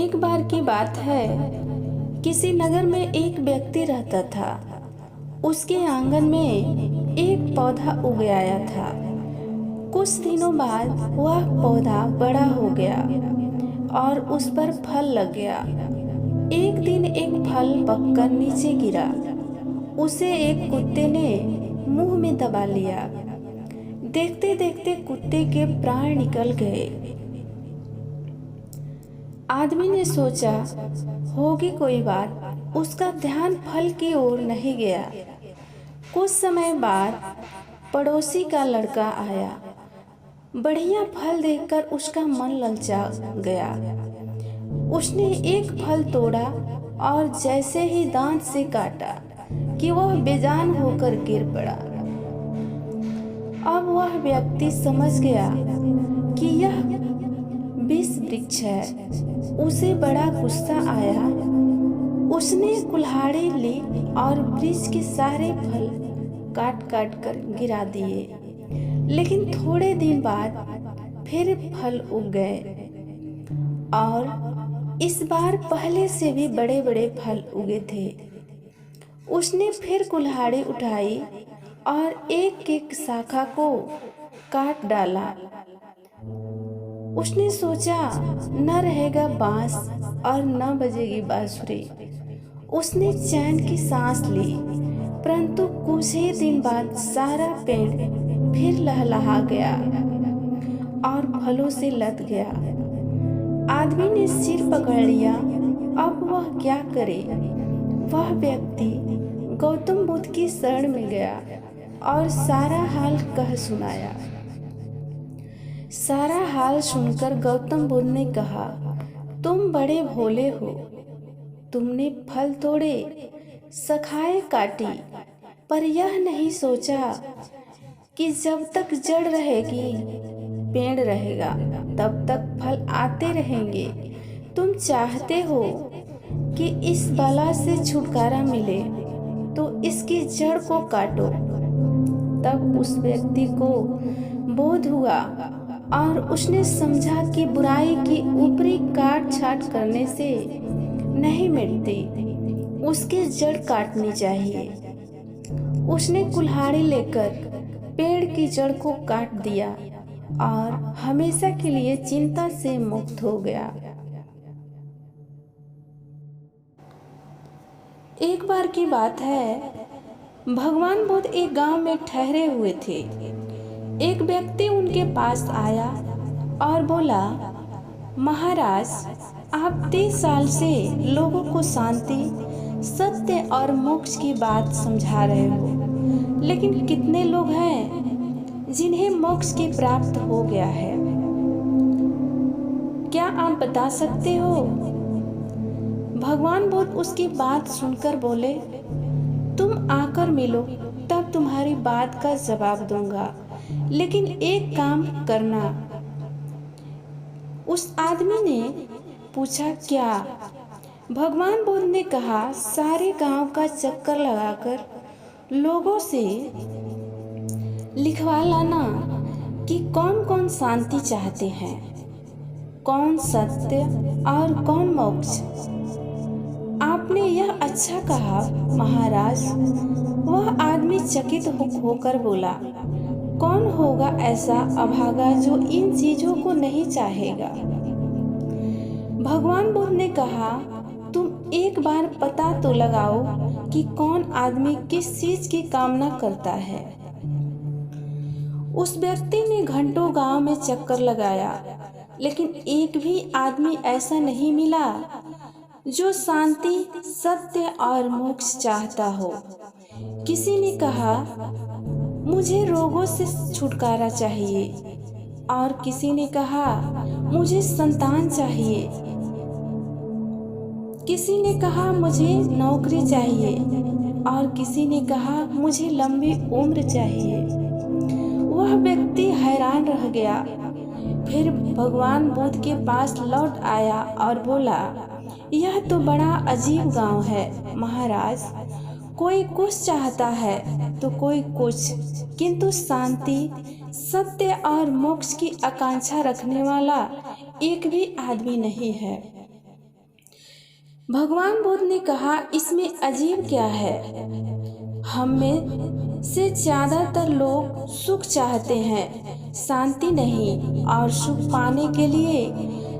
एक बार की बात है, किसी नगर में एक व्यक्ति रहता था। उसके आंगन में एक पौधा उग आया था। कुछ दिनों बाद वह पौधा बड़ा हो गया और उस पर फल लग गया। एक दिन एक फल पककर नीचे गिरा। उसे एक कुत्ते ने मुंह में दबा लिया। देखते देखते कुत्ते के प्राण निकल गए। आदमी ने सोचा होगी कोई बात, उसका ध्यान फल की ओर नहीं गया। कुछ समय बाद पड़ोसी का लड़का आया। बढ़िया फल देखकर उसका मन ललचा गया। उसने एक फल तोड़ा और जैसे ही दांत से काटा कि वह बेजान होकर गिर पड़ा। अब वह व्यक्ति समझ गया कि यह विष वृक्ष है। उसे बड़ा गुस्सा आया। उसने कुल्हाड़ी ली और वृक्ष के सारे फल काट काट कर गिरा दिए। लेकिन थोड़े दिन बाद फिर फल उग गए और इस बार पहले से भी बड़े बड़े फल उगे थे। उसने फिर कुल्हाड़ी उठाई और एक एक शाखा को काट डाला। उसने सोचा न रहेगा बांस और न बजेगी बांसुरी। उसने चैन की सांस ली, परंतु कुछ ही दिन बाद सारा पेड़ फिर लहलहा गया और फलों से लद गया। आदमी ने सिर पकड़ लिया। अब वह क्या करे? वह व्यक्ति गौतम बुद्ध की शरण में गया और सारा हाल कह सुनाया। सारा हाल सुनकर गौतम बुद्ध ने कहा, तुम बड़े भोले हो। तुमने फल तोड़े, शाखाएं काटी, पर यह नहीं सोचा कि जब तक जड़ रहेगी पेड़ रहेगा, तब तक फल आते रहेंगे। तुम चाहते हो कि इस बला से छुटकारा मिले, तो इसकी जड़ को काटो। तब उस व्यक्ति को बोध हुआ और उसने समझा कि बुराई की ऊपरी काट छाट करने से नहीं मिटती, उसकी जड़ काटनी चाहिए। उसने कुल्हाड़ी लेकर पेड़ की जड़ को काट दिया और हमेशा के लिए चिंता से मुक्त हो गया। एक बार की बात है, भगवान बुद्ध एक गांव में ठहरे हुए थे। एक व्यक्ति उनके पास आया और बोला, महाराज, आप 30 साल से लोगों को शांति, सत्य और मोक्ष की बात समझा रहे हो, लेकिन कितने लोग हैं जिन्हें मोक्ष की प्राप्त हो गया है? क्या आप बता सकते हो? भगवान बुद्ध उसकी बात सुनकर बोले, तुम आकर मिलो, तब तुम्हारी बात का जवाब दूंगा, लेकिन एक काम करना। उस आदमी ने पूछा, क्या? भगवान बुद्ध ने कहा, सारे गांव का चक्कर लगाकर लोगों से लिखवा लाना कि कौन कौन शांति चाहते हैं, कौन सत्य और कौन मोक्ष। आपने यह अच्छा कहा महाराज। वह आदमी चकित होकर बोला, कौन होगा ऐसा अभागा जो इन चीजों को नहीं चाहेगा? भगवान बुद्ध ने कहा, तुम एक बार पता तो लगाओ कि कौन आदमी किस चीज की कामना करता है। उस व्यक्ति ने घंटों गांव में चक्कर लगाया, लेकिन एक भी आदमी ऐसा नहीं मिला जो शांति, सत्य और मोक्ष चाहता हो। किसी ने कहा, मुझे रोगों से छुटकारा चाहिए, और किसी ने कहा, मुझे संतान चाहिए। किसी ने कहा, मुझे नौकरी चाहिए, और किसी ने कहा, मुझे लंबी उम्र चाहिए। वह व्यक्ति हैरान रह गया। फिर भगवान बुद्ध के पास लौट आया और बोला, यह तो बड़ा अजीब गांव है महाराज। कोई कुछ चाहता है तो कोई कुछ, किंतु शांति, सत्य और मोक्ष की आकांक्षा रखने वाला एक भी आदमी नहीं है। भगवान बुद्ध ने कहा, इसमें अजीब क्या है? हम में से ज़्यादातर लोग सुख चाहते हैं, शांति नहीं, और सुख पाने के लिए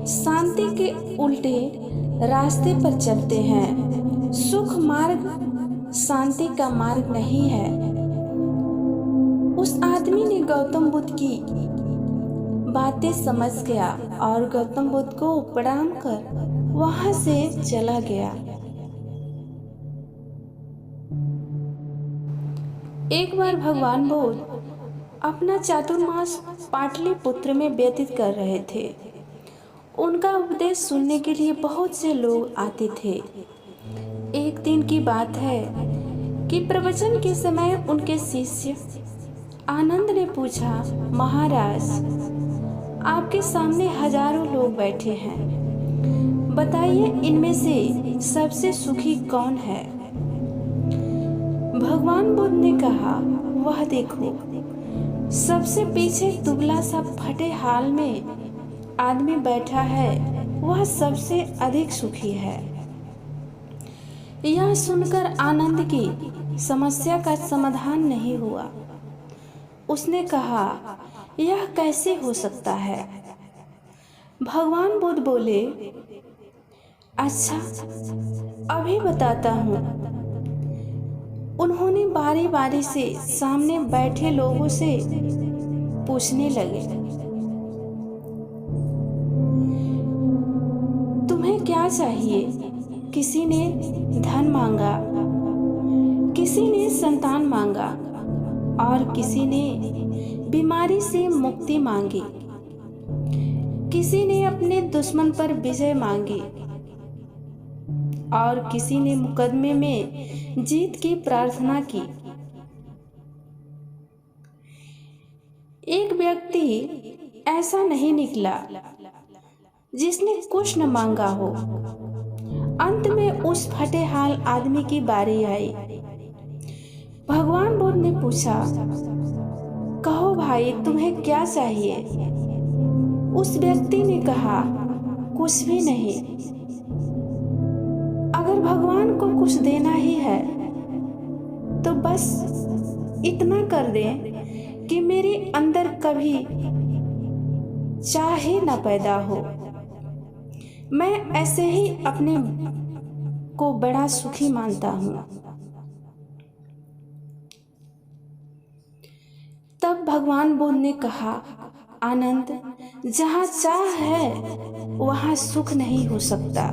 शांति के उल्टे रास्ते पर चलते हैं। सुख मार्ग शांति का मार्ग नहीं है। उस आदमी ने गौतम बुद्ध की बातें समझ गया और गौतम बुद्ध को प्रणाम कर वहां से चला गया। एक बार भगवान बुद्ध अपना चातुर्मास पाटलिपुत्र में व्यतीत कर रहे थे। उनका उपदेश सुनने के लिए बहुत से लोग आते थे। एक दिन की बात है कि प्रवचन के समय उनके शिष्य आनंद ने पूछा, महाराज, आपके सामने हजारों लोग बैठे हैं, बताइए इनमें से सबसे सुखी कौन है? भगवान बुद्ध ने कहा, वह देखो, सबसे पीछे दुबला सा फटे हाल में आदमी बैठा है, वह सबसे अधिक सुखी है। यह सुनकर आनंद की समस्या का समाधान नहीं हुआ। उसने कहा, यह कैसे हो सकता है? भगवान बुद्ध बोले, अच्छा, अभी बताता हूँ। उन्होंने बारी बारी से सामने बैठे लोगों से पूछने लगे, तुम्हें क्या चाहिए? किसी ने धन मांगा, किसी ने संतान मांगा और किसी ने बीमारी से मुक्ति मांगी। किसी ने अपने दुश्मन पर विजय मांगी और किसी ने मुकदमे में जीत की प्रार्थना की। एक व्यक्ति ऐसा नहीं निकला जिसने कुछ न मांगा हो। अंत में उस फटे हाल आदमी की बारी आई। भगवान बुद्ध ने पूछा, कहो भाई, तुम्हें क्या चाहिए? उस व्यक्ति ने कहा, कुछ भी नहीं। अगर भगवान को कुछ देना ही है तो बस इतना कर दें कि मेरे अंदर कभी चाह ही न पैदा हो। मैं ऐसे ही अपने को बड़ा सुखी मानता हूँ। तब भगवान बुद्ध ने कहा, आनंद, जहाँ चाह है वहाँ सुख नहीं हो सकता।